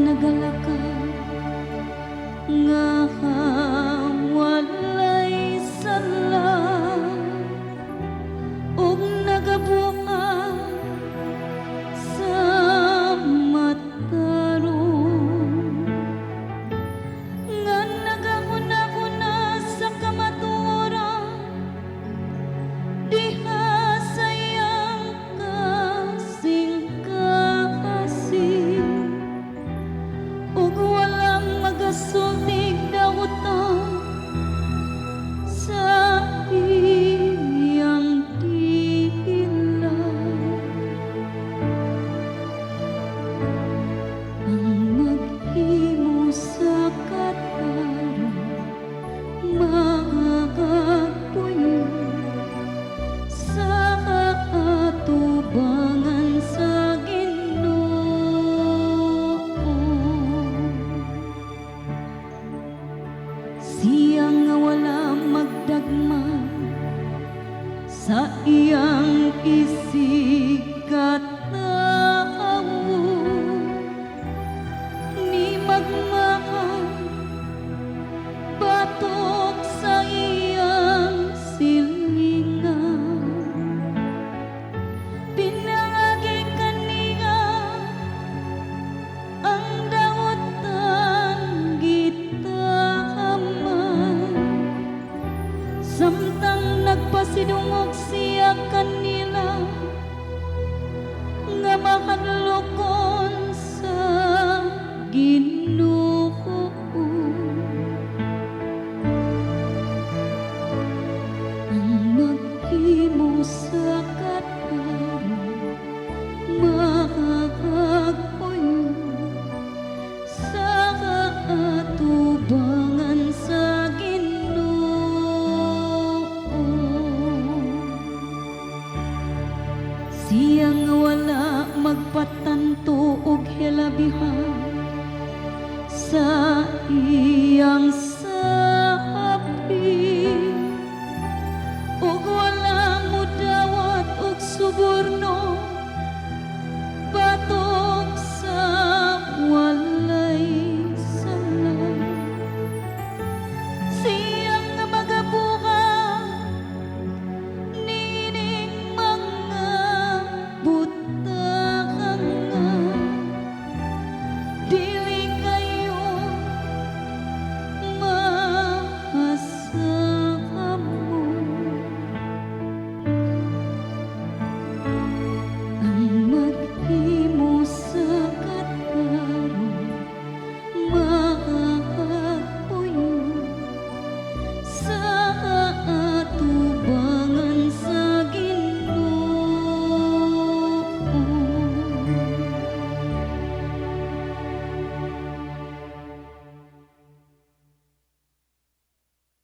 nagalakaw nga walay sala ug nagabuang sa matarong nga nagahuna-huna sa kamatuoran diha sayang kasing kasing ug walang magasultig dawtan sa iyang dila ang maghimo sa katarong magagpuyo sa atubangan sa Ginoo siyang nga wala magdagman sa iyang isikat ni magmahal batok sa iyang silingan pinangagi kaniya ang daotan gitahaman samtang nagpasidungog siya kanila nga makadlokon sa Ginoo ang maghimo sa katarong magagpuyo sa atubangan sa Ginoo siyang wala magpatanto og hilabihan sa iyang